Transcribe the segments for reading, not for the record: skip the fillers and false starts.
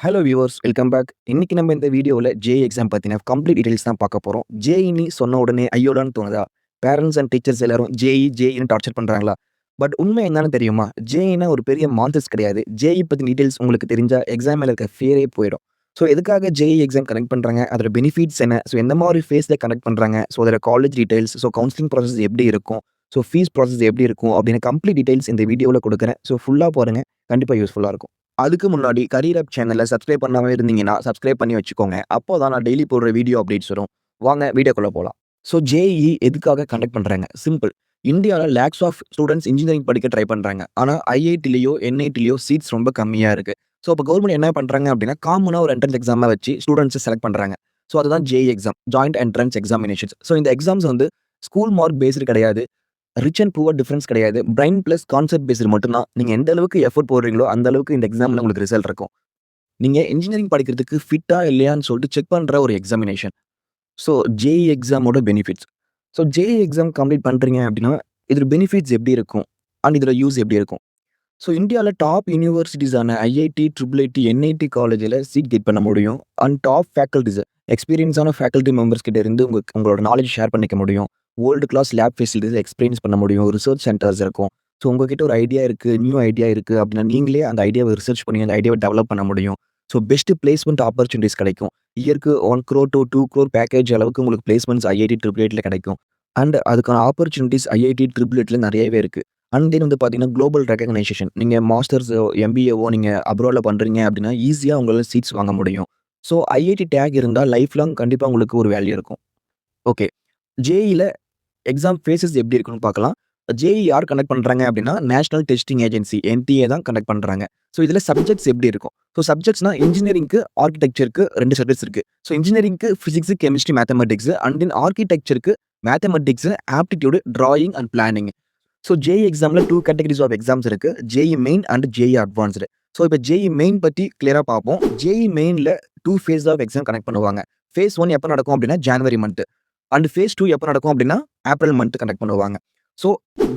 Hello viewers, welcome back. இன்னைக்கு நம்ம இந்த வீடியோவில் ஜேஇ எக்ஸாம் பற்றின கம்ப்ளீட் டீடைல்ஸ் தான் பார்க்க போகிறோம். ஜேஇன்னு சொன்ன உடனே ஐயோடான்னு தோணுதா? பேரண்ட்ஸ் அண்ட் டீச்சர்ஸ் எல்லாரும் ஜேஇன்னு டார்ச்சர் பண்ணுறாங்களா? பட் உண்மை என்னன்னு தெரியுமா? ஜேஇன்னா ஒரு பெரிய மான்ஸ்டர்ஸ் கிடையாது. ஜேஇ பற்றி டீடைல்ஸ் உங்களுக்கு தெரிஞ்சா எக்ஸாம் மேலே இருக்க ஃபியரே போயிடும். ஸோ எதுக்காக ஜேஇ எக்ஸாம் கனெக்ட் பண்ணுறாங்க? அதோட பெனிஃபிட்ஸ் என்ன? ஸோ எந்த மாதிரி ஃபேஸில் கனெக்ட் பண்ணுறாங்க? ஸோ அதோட college details, so counselling process எப்படி இருக்கும்? ஸோ ஃபீஸ் ப்ராசஸ் எப்படி இருக்கும்? அப்படின்னு கம்ப்ளீட் டீடைல்ஸ் இந்த வீடியோவில் கொடுக்குறேன். ஸோ ஃபுல்லாக பாருங்க, கண்டிப்பாக யூஸ்ஃபுல்லாக இருக்கும். அதுக்கு முன்னாடி கரியர் ஆப் சேனல்ல சப்ஸ்கிரைப் பண்ணாம இருந்தீங்கன்னா, சப்ஸ்கிரைப் பண்ணி வச்சுக்கோங்க. அப்போதான் நான் டெய்லி போடுற வீடியோ அப்டேட்ஸ் வரும். வாங்க வீடியோக்குள்ள போலாம். ஸோ ஜேஇஇ எதுக்காக கண்டக்ட் பண்றாங்க? சிம்பிள். இந்தியால லேக்ஸ் ஆஃப் ஸ்டூடண்ட்ஸ் இன்ஜினியரிங் படிக்க ட்ரை பண்றாங்க. ஆனா ஐஐடிலயோ, என்ஐடிலயோ சீட்ஸ் ரொம்ப கம்மியா இருக்கு. ஸோ அப்ப கவர்மெண்ட் என்ன பண்றாங்க அப்படின்னா, காமனா ஒரு என்ட்ரன்ஸ் எக்ஸாம வச்சு ஸ்டூடண்ட்ஸ செலக்ட் பண்றாங்க. ஸோ அதுதான் JEE exam. Joint entrance examinations. So இந்த எக்ஸாம்ஸ் வந்து ஸ்கூல் மார்க் பேஸ்டு கிடையாது. ரிச் அண்ட் புவர் டிஃபரன்ஸ் கிடையாது. பிரைன் பிளஸ் கான்செப்ட் பேஸ்டு மட்டும் தான். நீங்க எந்த அளவுக்கு எஃபோர்ட் போடுறீங்களோ, அந்த அளவுக்கு இந்த எக்ஸாம்ல உங்களுக்கு ரிசல்ட் இருக்கும். நீங்க இன்ஜினியரிங் படிக்கிறதுக்கு ஃபிட்டா இல்லையான்னு சொல்லிட்டு செக் பண்ற ஒரு எக்ஸாமினேஷன். ஸோ ஜேஇ எக்ஸாமோட benefits. So JEE exam complete பண்றீங்க அப்படின்னா, இதோட பெனிஃபிட்ஸ் எப்படி இருக்கும்? அண்ட் இதோட யூஸ் எப்படி இருக்கும்? ஸோ இந்தியால டாப் யூனிவர்சிட்டீஸான ஐஐடி, ட்ரிபிள் ஐடி, என்ஐடி காலேஜ்ல சீட் கெட் பண்ண முடியும். அண்ட் டாப் ஃபேக்கல்டிஸ், எக்ஸ்பீரியன்ஸான ஃபேக்கல்டி மெம்பர்ஸ் கிட்ட இருந்து உங்களோட நாலேஜ் ஷேர் பண்ணிக்க முடியும். World class lab facilities experience பண்ண முடியும். ரிசர்ச் சென்டர்ஸ் இருக்கும். ஸோ உங்ககிட்ட ஒரு ஐடியா இருக்கு, நியூ ஐடியா இருக்கு அப்படின்னா, நீங்களே அந்த ஐடியாவை ரிசர்ச் பண்ணி அந்த ஐடியாவை டெவலப் பண்ண முடியும். ஸோ பெஸ்ட் பிளேஸ்மெண்ட் ஆப்பர்ச்சுனிட்டிஸ் கிடைக்கும். இயருக்கு 1 crore to 2 crore பேக்கேஜ் அளவுக்கு உங்களுக்கு பிளேஸ்மெண்ட்ஸ் ஐஐடி, ட்ரிபிள் ஐடில கிடைக்கும். அண்ட் அதுக்கான ஆப்பர்ச்சுனிட்டிஸ் ஐஐடி, ட்ரிபிள் ஐடில நிறையவே இருக்கு. அண்ட் தென் வந்து பார்த்தீங்கன்னா, குளோபல் ரெகக்னைசேஷன். நீங்க மாஸ்டர்ஸோ, எம்பிஏவோ நீங்க அப்ராட்ல பண்றீங்க அப்படின்னா, ஈஸியா உங்களால சீட்ஸ் வாங்க முடியும். ஸோ ஐஐடி டேக் இருந்தா லைஃப் லாங் கண்டிப்பா உங்களுக்கு ஒரு வேல்யூ இருக்கும். ஓகே. ஜேஇல எக்ஸாம் ஃபேஸஸ் எப்படி இருக்குன்னு பார்க்கலாம். ஜேஇ யார் கண்டக்ட் பண்றாங்க அப்படின்னா, நேஷனல் டெஸ்டிங் ஏஜென்சி என்டிஏ தான் கண்டக்ட் பண்றாங்க. ஸோ இதுல சப்ஜெக்ட்ஸ் எப்படி இருக்கும்? ஸோ சப்ஜெக்ட்ஸ்னா இன்ஜினியரிங்க்கு, ஆர்க்கிடெக்சருக்கு 2 சப்ஜெக்ட்ஸ் இருக்கு. ஸோ இன்ஜினியரிங்க்கு physics, chemistry, mathematics and then ஆர்க்கிடெக்சருக்கு mathematics, aptitude, drawing and planning. So JEE எக்ஸாம்ல 2 கேட்டகரிஸ் ஆஃப் எக்ஸாம்ஸ் இருக்கு. JEE main and JEE advanced. So இப்போ ஜேஇ மெயின் பத்தி கிளியரா பார்ப்போம். ஜேஇ மெயின்ல 2 ஃபேஸ் ஆஃப் எக்ஸாம் கனெக்ட் பண்ணுவாங்க. ஃபேஸ் 1 எப்போ நடக்கும் அப்படின்னா, ஜனவரி மந்த். அண்ட் ஃபேஸ் 2 எப்போ நடக்கும் அப்படின்னா, ஏப்ரல் மந்த் கண்டக்ட் பண்ணுவாங்க. ஸோ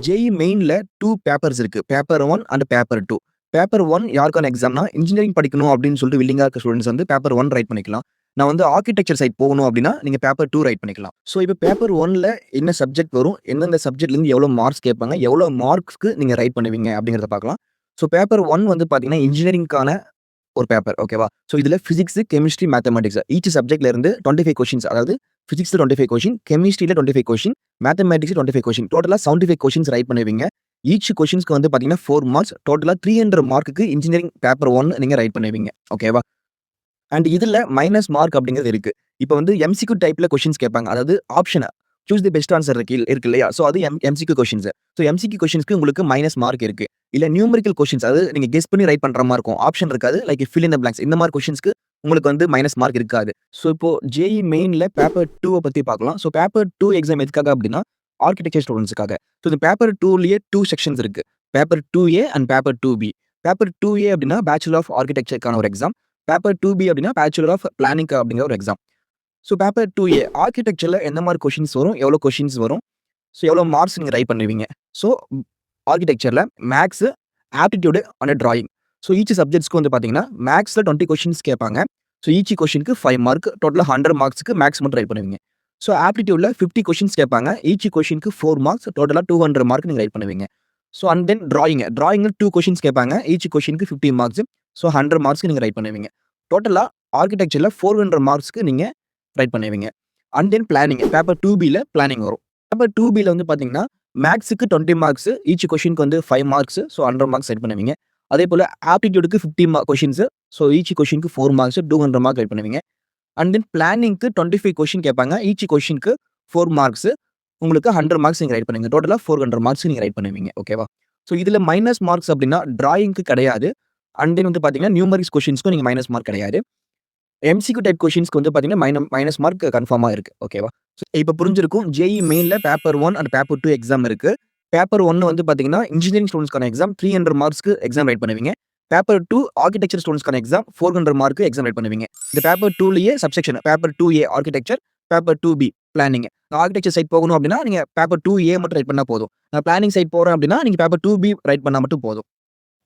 ஜேஇ மெயின்ல 2 பேப்பர்ஸ் இருக்கு. Paper 1 and paper 2. பேப்பர் 1 யாருக்கான எக்ஸாம்னா, இன்ஜினியரிங் படிக்கணும் அப்படின்னு சொல்லிட்டு வில்லிங்கா இருக்க ஸ்டூடண்ட்ஸ் வந்து பேப்பர் 1 ரைட் பண்ணிக்கலாம். நான் வந்து ஆர்க்கிடெக்சர் சைட் போகணும் அப்படின்னா, நீங்க பேப்பர் 2 ரைட் பண்ணிக்கலாம். ஸோ இப்போ பேப்பர் 1ல என்ன சப்ஜெக்ட் வரும்? எந்தெந்த சப்ஜெக்ட்லேருந்து எவ்வளோ மார்க்ஸ் கேட்பாங்க? எவ்வளோ மார்க்ஸ்க்கு நீங்க ரைட் பண்ணுவீங்க? அப்படிங்கிறத பார்க்கலாம். ஸோ பேப்பர் 1 வந்து பார்த்தீங்கன்னா, இன்ஜினியரிங்க்கான ஒரு பேப்பர். ஓகேவா? ஸோ இதுல பிசிக்ஸ், கெமிஸ்ட்ரி, மேத்தமேட்டிக்ஸ் ஈச் சப்ஜெக்ட்ல இருந்து 25 கொஸ்டின்ஸ். அதாவது பிசிக்ஸ்ல 25 கொஸ்டின், கெமிஸ்ட்ரியில 25 கொஸ்டின், மேத்தமேட்டிக்ஸ் 25 கொஸ்டின். டோட்டலா 75 கொஸ்டின்ஸ் ரைட் பண்ணுவீங்க. ஈச் கொஸ்டின்ஸ்க்கு வந்து பார்த்தீங்கன்னா 4 மார்க்ஸ். டோட்டலா 300 மார்க்குக்கு இன்ஜினியரிங் பேப்பர் 1 நீங்க ரைட் பண்ணுவீங்க. ஓகேவா? அண்ட் இதுல மைனஸ் மார்க் அப்படிங்கிறது இருக்கு. இப்போ வந்து எம்சிக்யூ டைப்ல கொஸ்டின்ஸ் கேட்பாங்க. அதாவது option choose the best answer இருக்கு இல்லையா? ஸோ அது எம்சிக்யூ கொஸ்டின்ஸ். ஸோ எம்சிக்யூ கொஸ்டின்ஸ்க்கு உங்களுக்கு மைனஸ் மார்க் இருக்கு. இல்ல நியூமெரிக்கல் கொஸ்டின்ஸ், அதாவது நீங்க கெஸ் பண்ணி ரைட் பண்ற மாதிரி இருக்கும். ஆப்ஷன் இருக்காது. Like fill in the blanks இந்த மாதிரி கொஸ்டின்ஸ்க்கு உங்களுக்கு வந்து மைனஸ் மார்க் இருக்காது. ஸோ இப்போ ஜேஇ மெயின்ல பேப்பர் 2 பத்தி பார்க்கலாம். ஸோ பேப்பர் 2 எக்ஸாம் எதுக்காக அப்படின்னா, ஆர்க்கிடெக்சர் ஸ்டூடண்ட்ஸ்க்காக. ஸோ இந்த பேப்பர் 2லயே 2 செக்ஷன்ஸ் இருக்கு. Paper 2A and paper 2B. Paper 2A அப்படின்னா பேச்சுலர் ஆஃப் ஆர்க்கிடெக்சர்க்கான ஒரு எக்ஸாம். பேப்பர் 2B அப்படின்னா பேச்சுலர் ஆஃப் பிளானிங் அப்படிங்கிற ஒரு எக்ஸாம். ஸோ பேப்பர் 2A ஆர்க்கிடெக்சர்ல எந்த மாதிரி கொஸ்டின்ஸ் வரும்? எவ்வளோ கொஸ்டின்ஸ் வரும்? ஸோ எவ்வளோ மார்க்ஸ் நீங்க ரைட் பண்ணுவீங்க? ஸோ ஆர்க்கிடெக்சர்ல maths, aptitude and drawing. So each சப்ஜெக்ட்ஸ்க்கு வந்து பார்த்தீங்கன்னா, மேத்ஸ்ல 20 கொஸ்டின்ஸ் கேட்பாங்க. ஸோ ஈச் கொஸ்டினுக்கு 5 மார்க். டோட்டலா 100 மார்க்ஸ்க்கு மேத்ஸ் மட்டும் ரைட் பண்ணுவீங்க. ஸோ ஆப்டிட்யூட்ல 50 கொஸ்டின்ஸ் கேட்பாங்க. ஈச் கொஸ்டினுக்கு 4 மார்க்ஸ். டோட்டலா 200 மார்க் நீங்க ரைட் பண்ணுவீங்க. ஸோ அண்ட் தென் டிராயிங்ல 2 கொஸ்டின்ஸ் கேட்பாங்க. ஈச் கொஸ்டினுக்கு 50 மார்க்ஸ். ஸோ 100 மார்க்ஸ்க்கு நீங்க ரைட் பண்ணுவீங்க. டோட்டலா ஆர்க்கிடெக்சர்ல 400 மார்க்ஸ்க்கு நீங்க ரைட் பண்ணுவீங்க. அண்ட் தென் பிளானிங் பேப்பர் 2Bல பிளானிங் வரும். பேப்பர் 2Bல வந்து பார்த்தீங்கன்னா, மேத்ஸ்க்கு 20 மார்க்ஸ். ஈச் கொஸ்டினுக்கு வந்து 5 மார்க்ஸ். ஸோ 100 மார்க்ஸ் ரைட் பண்ணுவீங்க. அதே போல ஆப்டிட்யூட்க்கு 50 கொஸ்டின்ஸ். ஸோ ஈச் கொஸ்டினுக்கு 4 மார்க்ஸ். 200 மார்க் ரைட் பண்ணுவீங்க. அண்ட் தென் பிளானிங்க்கு 25 கொஸ்டின் கேட்பாங்க. ஈச் கொஸ்டினுக்கு 4 மார்க்ஸ். உங்களுக்கு 100 மார்க்ஸ் நீங்க ரைட் பண்ணுவீங்க. டோட்டலா 400 மார்க்ஸ் நீங்க ரைட் பண்ணுவீங்க. ஓகேவா? ஸோ இதுல மைனஸ் மார்க்ஸ் அப்படின்னா டிராயிங்க்கு கிடையாது. அண்ட் தென் வந்து பார்த்தீங்கன்னா, நியூமெரிக்ஸ் கொஸ்டின்ஸ்க்கும் நீங்க மைனஸ் மார்க் கிடையாது. எம்சிக்யூ டைப் கொஸ்டின்ஸ்க்கு வந்து பார்த்தீங்கன்னா, மைனஸ் மார்க் கன்ஃபார்மா இருக்கு. ஓகேவா? ஸோ இப்ப புரிஞ்சிருக்கும். ஜேஇ மெயின்ல பேப்பர் 1 அண்ட் பேப்பர் 2 எக்ஸாம் இருக்கு. பேப்பர் 1 வந்து பார்த்தீங்கன்னா, இன்ஜினியரிங் ஸ்டூடண்ட்ஸ்க்கான எக்ஸாம் 300 மார்க்ஸ்க்கு எக்ஸாம் ரைட் பண்ணுவீங்க. பேப்பர் 2 ஆர்க்கிடெக்சர் ஸ்டூடண்ட்ஸ்க்கான எக்ஸாம் 400 மார்க் எக்ஸாம் ரைட் பண்ணுவீங்க. இந்த பேப்பர் 2லயே subsection paper 2A architecture, paper 2B planning. Architecture side போகணும் அப்படின்னா, நீங்க பேப்பர் 2A மட்டும் ரைட் பண்ணா போதும். நான் பிளானிங் சைட் போறேன் அப்படின்னா, நீங்க பேப்பர் 2B ரைட் பண்ணா மட்டும் போதும்.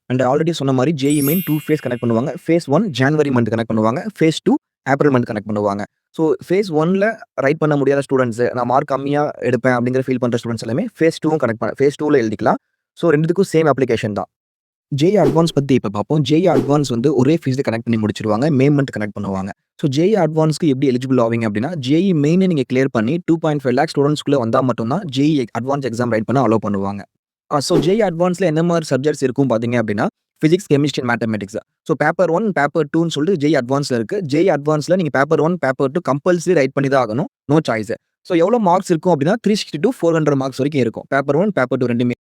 அண்ட் ஆல்ரெடி சொன்ன மாரி ஜேஇ மெயின் 2 ஃபேஸ் கனெக்ட் பண்ணுவாங்க. ஃபேஸ் 1 ஜான்வரி மந்த் கனெக்ட் பண்ணுவாங்க. ஃபேஸ் 2 ஏப்ரல் மந்த் கனெக்ட் பண்ணுவாங்க. ஸோ ஃபேஸ் 1ல ரைட் பண்ண முடியாத ஸ்டூடண்ட்ஸ், நான் மார்க் கம்மியா எடுப்பேன் அப்படிங்கிற ஃபீல் பண்ற ஸ்டூடண்ட்ஸ் எல்லாமே ஃபேஸ் 2வும் கனெக்ட் பண்ண ஃபேஸ் 2ல எழுதிக்கலாம். ஸோ 2த்துக்கும் சேம் அப்ளிகேஷன் தான். ஜேஇ அட்வான்ஸ் பத்தி இப்ப பார்ப்போம். ஜேஇ அட்வான்ஸ் வந்து ஒரே ஃபீஸ்ல கனெக்ட் பண்ணி முடிச்சுருவாங்க. மே மந்த் கனெக்ட் பண்ணுவாங்க. ஸோ ஜேஇ அட்வான்ஸ்க்கு எப்படி எலிஜிபிள் ஆவீங்க அப்படின்னா, ஜேஇ மெயின நீங்க கிளியர் பண்ணி 2.5 லேக் ஸ்டூடண்ட்ஸ்குள்ள வந்தா மட்டும் தான் ஜேஇ அட்வான்ஸ் எக்ஸாம் ரைட் பண்ண அலோவ் பண்ணுவாங்க. ஸோ ஜேஇ அட்வான்ஸ்ல எந்த மாரி சப்ஜெக்ட்ஸ் இருக்கும் பார்த்தீங்க அப்படின்னா, physics, chemistry, mathematics. So paper 1, paper 2ன்னு சொல்லிட்டு ஜேஇ அட்வான்ஸ்ல இருக்கு. ஜேஇ அட்வான்ஸ்ல நீங்க பேப்பர் 1, பேப்பர் 2 கம்பல்சரி ரைட் பண்ணி தான் ஆகணும். No choice. ஸோ எவ்வளோ மார்க்ஸ் இருக்கும் அப்படின்னா 360 டூ 400 மார்க்ஸ் வரைக்கும் இருக்கும். பேப்பர் 1, பேப்பர் 2 2மே.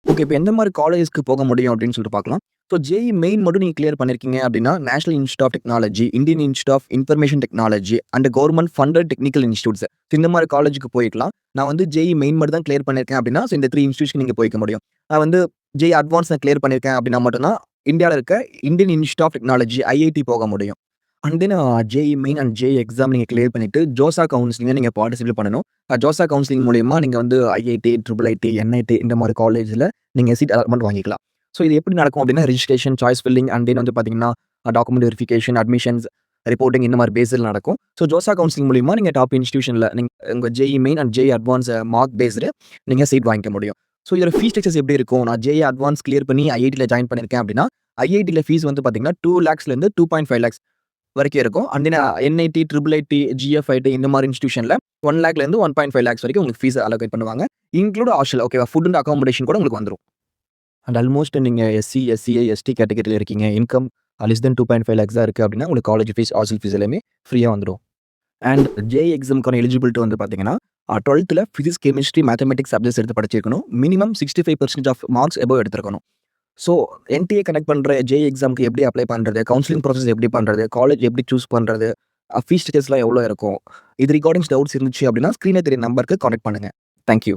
ஓகே. இப்ப எந்த மாரி காலேஜஸ்க்கு போக முடியும் அப்படின்னு சொல்லிட்டு பார்க்கலாம். ஸோ ஜேஇ மெயின் மட்டும் நீங்க கிளியர் பண்ணியிருக்கீங்க அப்படின்னா, National Institute of Technology, Indian Institute of Information Technology and government funded technical institutes. இந்த மாரி காலேஜுக்கு போய்க்கலாம். நான் வந்து ஜேஇ மெயின் மட்டும் தான் கிளியர் பண்ணியிருக்கேன் அப்படின்னா, ஸோ இந்த 3 இன்ஸ்டிடியூட்ஸ்க்கு நீங்க போய்க்க முடியும். நான் வந்து ஜேஇ அட்வான்ஸ் நான் கிளியர் பண்ணியிருக்கேன் அப்படின்னா மட்டும் தான் இந்தியால இருக்க Indian Institute of Technology IIT போக முடியும். And then JEE main and JEE exam நீங்க கிளியர் பண்ணிட்டு ஜோசா கவுன்சிலிங்ல நீங்க பார்ட்டிசிபேட் பண்ணணும். ஜோசா கவுன்சிலிங் மூலியமா நீங்க வந்து ஐஐடி, ட்ரிபிள் ஐடி, என்ஐடி இந்த மாரி காலேஜ்ல நீங்க சீட் அலாட்மெண்ட் வாங்கிக்கலாம். ஸோ இது எப்படி நடக்கும் அப்படின்னா, registration, choice filling and then வந்து பார்த்தீங்கன்னா, டாக்குமெண்ட் வெரிஃபிகேஷன், அட்மிஷன்ஸ், ரிப்போர்ட்டிங் இந்த மாரி பேஸ்ல நடக்கும். ஸோ ஜோசா கவுன்சிலிங் மூலியமா நீங்க டாப் இன்ஸ்டிடியூஷன்ல நீங்க உங்க JEE main and JEE advance mark based நீங்க சீட் வாங்கிக்க முடியும். ஸோ இதோட ஃபீஸ் ஸ்ட்ரக்சர்ஸ் எப்படி இருக்கும்? நான் ஜேஇ அட்வான்ஸ் கிளியர் பண்ணி ஐஐடில ஜாயின் பண்ணியிருக்கேன் அப்படின்னா, ஐஐடில ஃபீஸ் வந்து பார்த்தீங்கன்னா 2 லேக்ஸ்லேருந்து 2.5 லேக்ஸ் வரைக்கும் இருக்கும். And then NIT, triple IT, GFIT இந்த மாரி இன்ஸ்டிடியூஷன்ல 1 லேக்லேருந்து 1.5 லேக்ஸ் வரைக்கும் உங்களுக்கு ஃபீஸ் அலோகேட் பண்ணுவாங்க. இன்க்ளூட் ஹாஸ்டல் ஓகேவா? ஃபுட் அண்ட் அக்காமடேஷன் கூட உங்களுக்கு வந்துரும். அண்ட் ஆல்மோஸ்ட் நீங்க எஸ்சி, எஸ்சிஏ, எஸ்டி கேட்டகரியில இருக்கீங்க. இன்கம் லெஸ் தென் 2.5 லேக்ஸ் தான் இருக்கு அப்படின்னா, உங்களுக்கு காலேஜ் ஃபீஸ், ஹாஸ்டல் ஃபீஸ் எல்லாமே ஃப்ரீயா வந்துரும். அண்ட் ஜேஇ எக்ஸாம்க்கான எலிஜிபிலிட்டி வந்து பார்த்தீங்கன்னா, 12ல பிசிக்ஸ், கெமிஸ்ட்ரி, மேத்தமேட்டிக்ஸ் சப்ஜெக்ட்ஸ் எடுத்து படிச்சிருக்கணும். மினிமம் 65% ஆஃப் மார்க்ஸ் எபோவ் எடுத்திருக்கணும். ஸோ என்டிஏ கனெக்ட் பண்ற ஜேஇ எக்ஸாம்க்கு எப்படி அப்ளை பண்றது? கவுன்சிலிங் ப்ராசஸ் எப்படி பண்றது? காலேஜ் எப்படி சூஸ் பண்றது? ஃபீஸ் ஸ்ட்ரக்சர்ஸ்லாம் எவ்வளோ இருக்கும்? இது ரிகார்டிங்ஸ் டவுட்ஸ் இருந்துச்சு அப்படின்னா, ஸ்க்ரீன்ல தெரிய நம்பருக்கு கான்டாக்ட் பண்ணுங்க. Thank you.